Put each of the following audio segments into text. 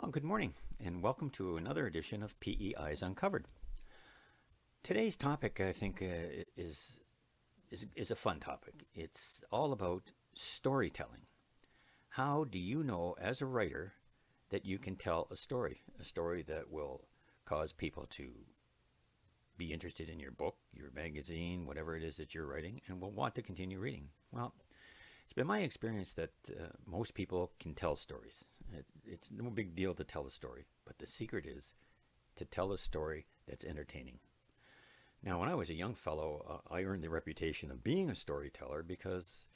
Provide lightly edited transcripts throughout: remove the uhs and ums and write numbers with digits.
Well, good morning, and welcome to another edition of P.E.Eyes Uncovered. Today's topic, I think, is a fun topic. It's all about storytelling. How do you know, as a writer, that you can tell a story that will cause people to be interested in your book, your magazine, whatever it is that you're writing, and will want to continue reading? Well, it's been my experience that most people can tell stories. It's no big deal to tell a story, but the secret is to tell a story that's entertaining. Now, when I was a young fellow, I earned the reputation of being a storyteller because,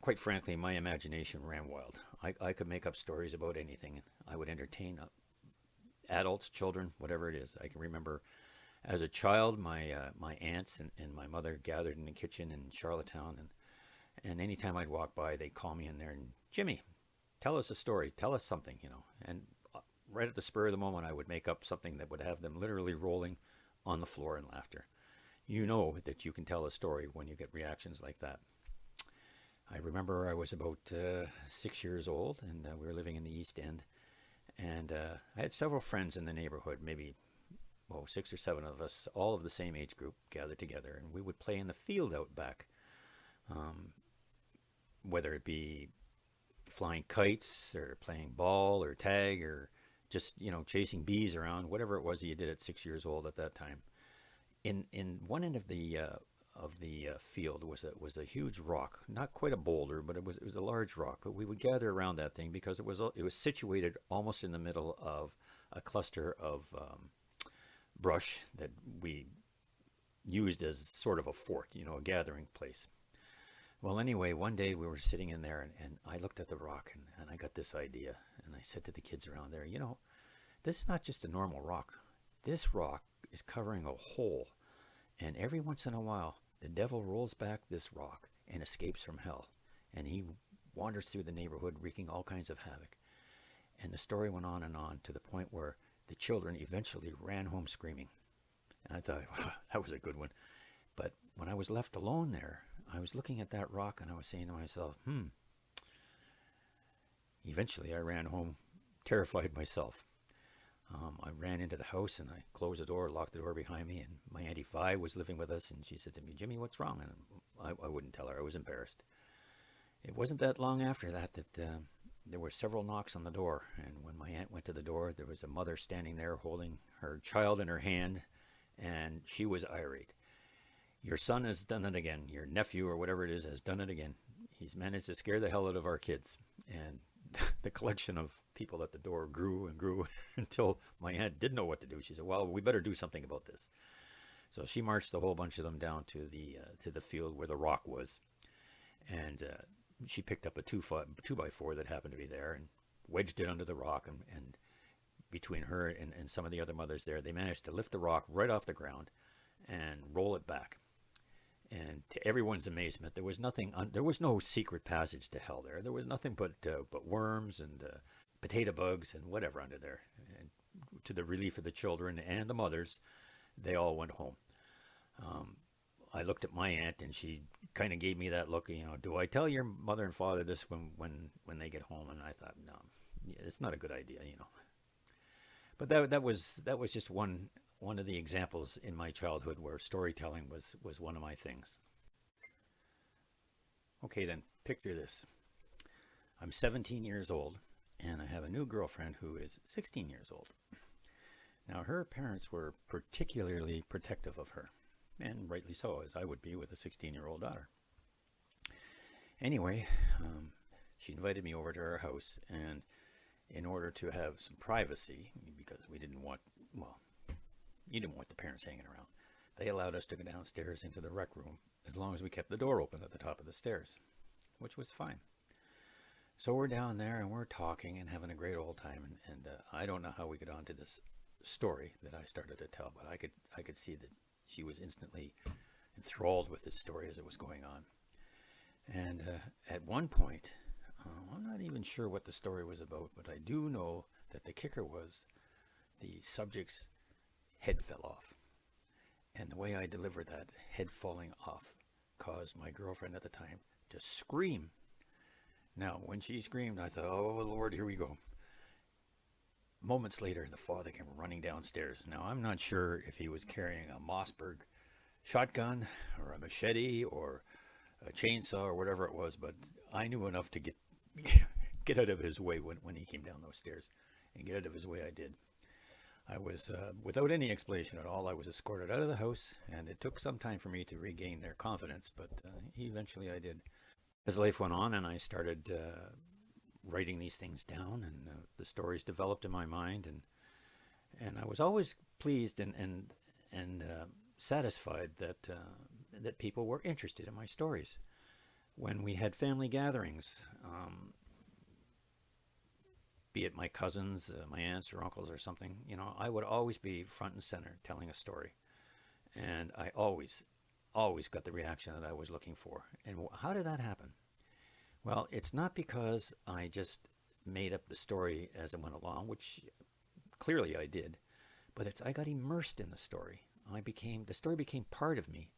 quite frankly, my imagination ran wild. I could make up stories about anything. I would entertain adults, children, whatever it is. I can remember as a child, my aunts and my mother gathered in the kitchen in Charlottetown, and anytime I'd walk by, they'd call me in there and, Jimmy, tell us a story, tell us something, And right at the spur of the moment, I would make up something that would have them literally rolling on the floor in laughter. You know that you can tell a story when you get reactions like that. I remember I was about 6 years old, and we were living in the East End, and I had several friends in the neighborhood, maybe 6 or 7 of us, all of the same age group, gathered together, and we would play in the field out back. Whether it be flying kites or playing ball or tag or just chasing bees around, whatever it was that you did at 6 years old at that time. In one end of the field was a huge rock, not quite a boulder, but it was a large rock. But we would gather around that thing because it was situated almost in the middle of a cluster of brush that we used as sort of a fort, a gathering place. Well, anyway, one day we were sitting in there, and I looked at the rock, and I got this idea. And I said to the kids around there, this is not just a normal rock. This rock is covering a hole. And every once in a while, the devil rolls back this rock and escapes from hell. And he wanders through the neighborhood, wreaking all kinds of havoc. And the story went on and on to the point where the children eventually ran home screaming. And I thought, wow, that was a good one. But when I was left alone there, I was looking at that rock and I was saying to myself, Eventually I ran home terrified myself. I ran into the house and I closed the door, locked the door behind me, and my Auntie Vi was living with us, and she said to me, Jimmy, what's wrong? And I wouldn't tell her. I was embarrassed. It wasn't that long after that there were several knocks on the door, and when my aunt went to the door, there was a mother standing there holding her child in her hand, and she was irate. Your son has done it again. Your nephew or whatever it is has done it again. He's managed to scare the hell out of our kids. And the collection of people at the door grew and grew until my aunt didn't know what to do. She said, well, we better do something about this. So she marched a whole bunch of them down to the field where the rock was. And she picked up a 2x4 that happened to be there and wedged it under the rock. And between her and some of the other mothers there, they managed to lift the rock right off the ground and roll it back. And to everyone's amazement, there was nothing. There was no secret passage to hell there. There was nothing but worms and potato bugs and whatever under there. And to the relief of the children and the mothers, they all went home. I looked at my aunt, and she kind of gave me that look. Do I tell your mother and father this when they get home? And I thought, no, it's not a good idea. But that was just one of the examples in my childhood where storytelling was one of my things. Okay, then, picture this. I'm 17 years old, and I have a new girlfriend who is 16 years old. Now, her parents were particularly protective of her, and rightly so, as I would be with a 16-year-old daughter. Anyway, she invited me over to her house, and in order to have some privacy, because we didn't want, you didn't want the parents hanging around, they allowed us to go downstairs into the rec room as long as we kept the door open at the top of the stairs, which was fine. So we're down there and we're talking and having a great old time, and I don't know how we got onto this story that I started to tell, but I could see that she was instantly enthralled with this story as it was going on. And at one point, I'm not even sure what the story was about, but I do know that the kicker was the subject's head fell off. And the way I delivered that head falling off caused my girlfriend at the time to scream. Now, when she screamed, I thought, oh, Lord, here we go. Moments later, the father came running downstairs. Now, I'm not sure if he was carrying a Mossberg shotgun or a machete or a chainsaw or whatever it was, but I knew enough to get get out of his way when he came down those stairs, and get out of his way I did. I was, without any explanation at all, I was escorted out of the house, and it took some time for me to regain their confidence, but eventually I did. As life went on and I started writing these things down, and the stories developed in my mind, and I was always pleased and satisfied that people were interested in my stories. When we had family gatherings, be it my cousins, my aunts or uncles or something, I would always be front and center telling a story, and I always got the reaction that I was looking for. And how did that happen? Well, it's not because I just made up the story as it went along, which clearly I did, but it's I got immersed in the story. The story became part of me.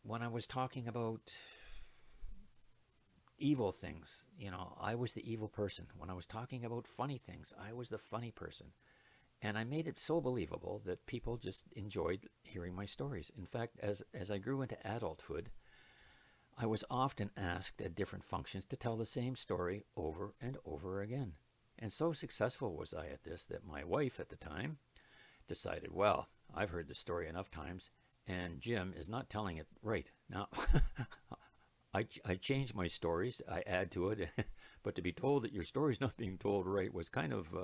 When I was talking about evil things, I was the evil person. When I was talking about funny things, I was the funny person. And I made it so believable that people just enjoyed hearing my stories. In fact, as I grew into adulthood, I was often asked at different functions to tell the same story over and over again. And so successful was I at this that my wife at the time decided, well, I've heard the story enough times, and Jim is not telling it right. Now, I change my stories, I add to it, but to be told that your story's not being told right was kind of,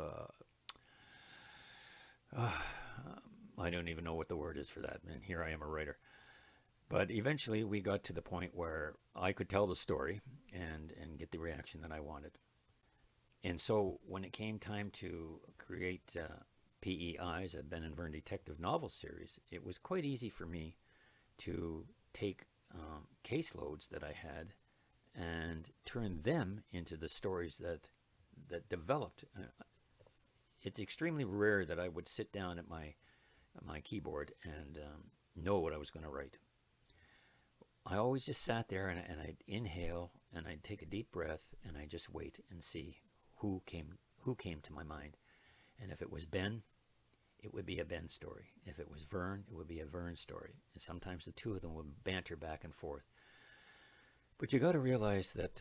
I don't even know what the word is for that, and here I am a writer. But eventually we got to the point where I could tell the story and get the reaction that I wanted. And so when it came time to create P.E.Eyes, a Ben and Vern detective novel series, it was quite easy for me to take caseloads that I had and turn them into the stories that developed. It's extremely rare that I would sit down at my keyboard and know what I was going to write. I always just sat there and I'd inhale and I'd take a deep breath and I'd just wait and see who came to my mind. And if it was Ben, it would be a Ben story. If it was Vern, it would be a Vern story. And sometimes the two of them would banter back and forth. But you got to realize that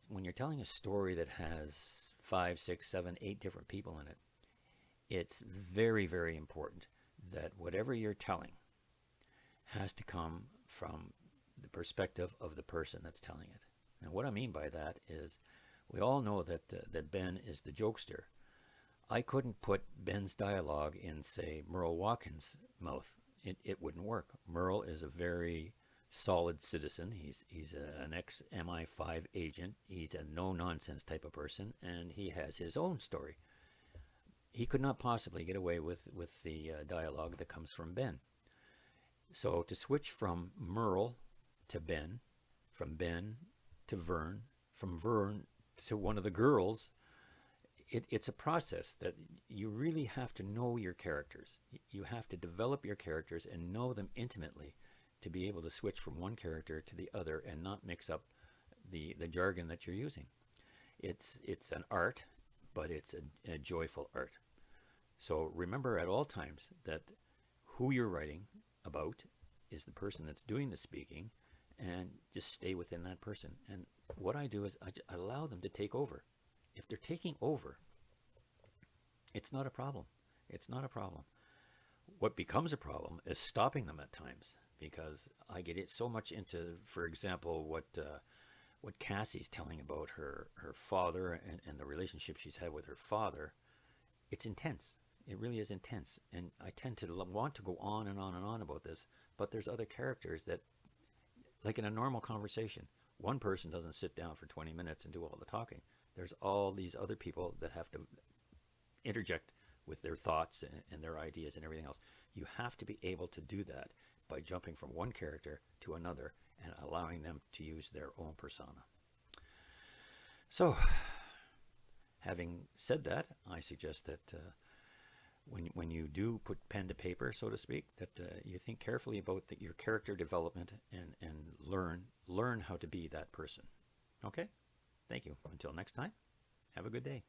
when you're telling a story that has 5, 6, 7, 8 different people in it, it's very, very important that whatever you're telling has to come from the perspective of the person that's telling it. And what I mean by that is we all know that Ben is the jokester. I couldn't put Ben's dialogue in, say, Merle Watkins' mouth. It wouldn't work. Merle is a very solid citizen. He's an ex-MI5 agent. He's a no-nonsense type of person, and he has his own story. He could not possibly get away with the dialogue that comes from Ben. So to switch from Merle to Ben, from Ben to Vern, from Vern to one of the girls, it's a process that you really have to know your characters. You have to develop your characters and know them intimately to be able to switch from one character to the other and not mix up the jargon that you're using. It's an art, but it's a joyful art. So remember at all times that who you're writing about is the person that's doing the speaking, and just stay within that person. And what I do is I allow them to take over. If they're taking over, it's not a problem. It's not a problem. What becomes a problem is stopping them at times, because I get it so much into, for example, what Cassie's telling about her father and the relationship she's had with her father. It's intense. It really is intense. And I tend to want to go on and on and on about this, but there's other characters that, like in a normal conversation, one person doesn't sit down for 20 minutes and do all the talking. There's all these other people that have to interject with their thoughts and their ideas and everything else. You have to be able to do that by jumping from one character to another and allowing them to use their own persona. So, having said that, I suggest that when you do put pen to paper, so to speak, that you think carefully about your character development and learn how to be that person. Okay? Thank you. Until next time, have a good day.